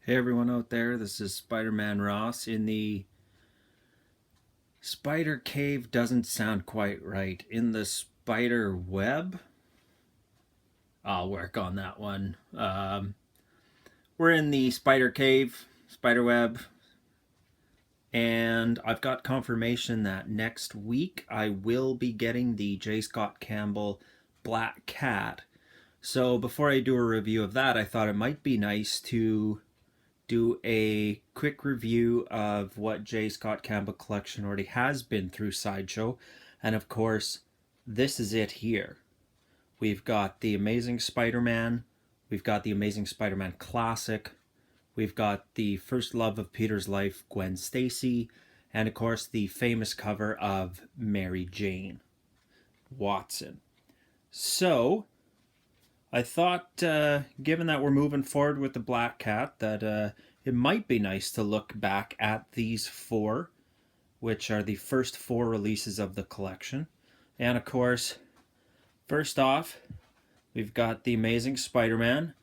Hey everyone out there, this is Spider-Man Ross in the spider cave. Doesn't sound quite right. In the spider web? I'll work on that one. We're in the spider cave, spider web, and I've got confirmation that next week I will be getting the J. Scott Campbell Black Cat. So before I do a review of that, I thought it might be nice to do a quick review of what J. Scott Campbell collection already has been through Sideshow. And of course, this is it here. We've got the Amazing Spider-Man, we've got the Amazing Spider-Man Classic, we've got the First Love of Peter's Life, Gwen Stacy, and of course the famous cover of Mary Jane Watson. So, I thought, given that we're moving forward with the Black Cat, that it might be nice to look back at these four, which are the first four releases of the collection. And of course, first off, we've got the Amazing Spider-Man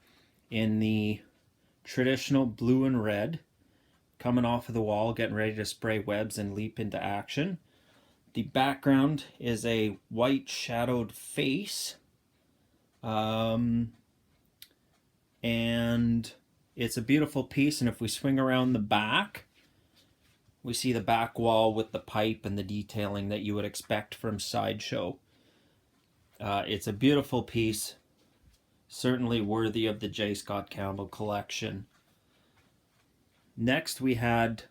in the traditional blue and red, coming off of the wall, getting ready to spray webs and leap into action. The background is a white shadowed face. And it's a beautiful piece, and if we swing around the back, we see the back wall with the pipe and the detailing that you would expect from Sideshow. It's a beautiful piece, certainly worthy of the J. Scott Campbell collection. Next we had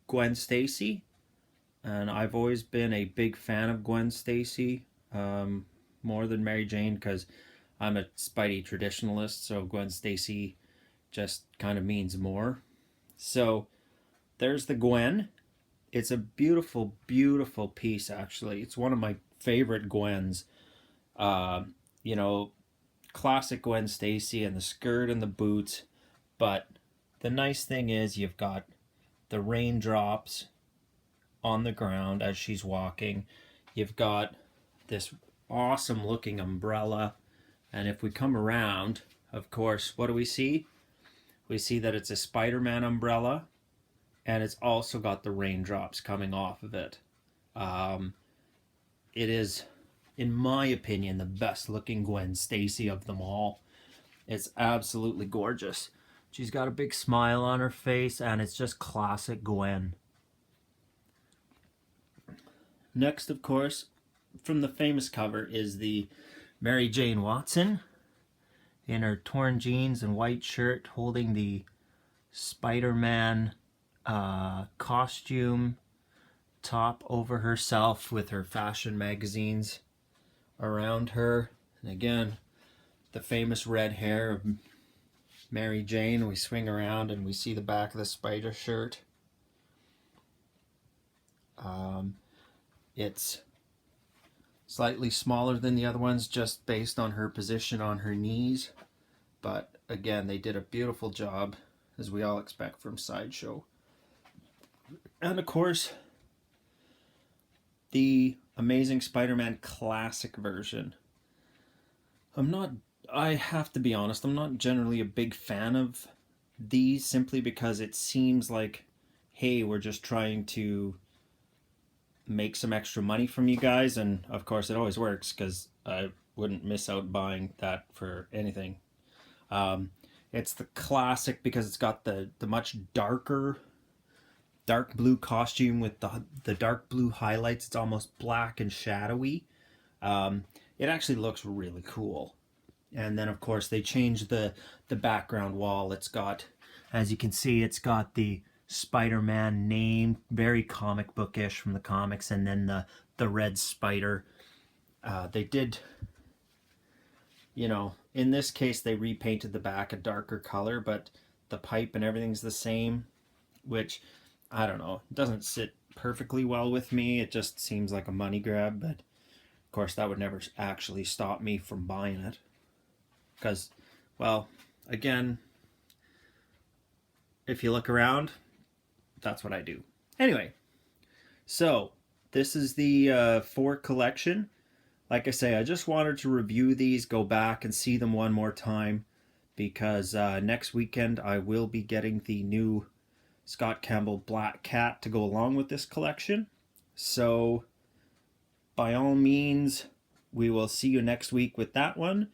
Gwen Stacy, and I've always been a big fan of Gwen Stacy, more than Mary Jane, because I'm a Spidey traditionalist, so Gwen Stacy just kind of means more. So there's the Gwen. It's a beautiful, beautiful piece, actually. It's one of my favorite Gwens. Uh, you know, classic Gwen Stacy and the skirt and the boots. But the nice thing is you've got the raindrops on the ground as she's walking. You've got this awesome looking umbrella. And if we come around, of course, what do we see? We see that it's a Spider-Man umbrella, and it's also got the raindrops coming off of it. It is, in my opinion, the best looking Gwen Stacy of them all. It's absolutely gorgeous. She's got a big smile on her face, and it's just classic Gwen. Next, of course, from the famous cover is the Mary Jane Watson in her torn jeans and white shirt, holding the Spider-Man costume top over herself with her fashion magazines around her. And again, the famous red hair of Mary Jane. We swing around and we see the back of the spider shirt. It's slightly smaller than the other ones just based on her position on her knees. But again, they did a beautiful job, as we all expect from Sideshow. And of course, the Amazing Spider-Man Classic version. I have to be honest, I'm not generally a big fan of these, simply because it seems like, hey, we're just trying to make some extra money from you guys, and of course it always works because I wouldn't miss out buying that for anything. It's the classic because it's got the much dark blue costume with the dark blue highlights. It's almost black and shadowy. It actually looks really cool. And then of course they changed the background wall. It's got, as you can see, it's got the Spider-Man name, very comic bookish from the comics, and then the red spider. They did, in this case they repainted the back a darker color, but the pipe and everything's the same, which, I don't know, it doesn't sit perfectly well with me. It just seems like a money grab, but of course that would never actually stop me from buying it. Because, well, again, if you look around, that's what I do. Anyway, so this is the 4 collection. Like I say, I just wanted to review these, go back and see them one more time, because next weekend I will be getting the new Scott Campbell Black Cat to go along with this collection. So by all means, we will see you next week with that one.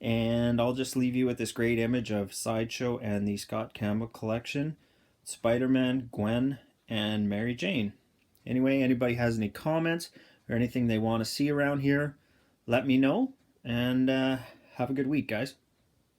And I'll just leave you with this great image of Sideshow and the Scott Campbell collection, Spider-Man, Gwen, and Mary Jane. Anyway, anybody has any comments or anything they want to see around here, let me know. And have a good week, guys.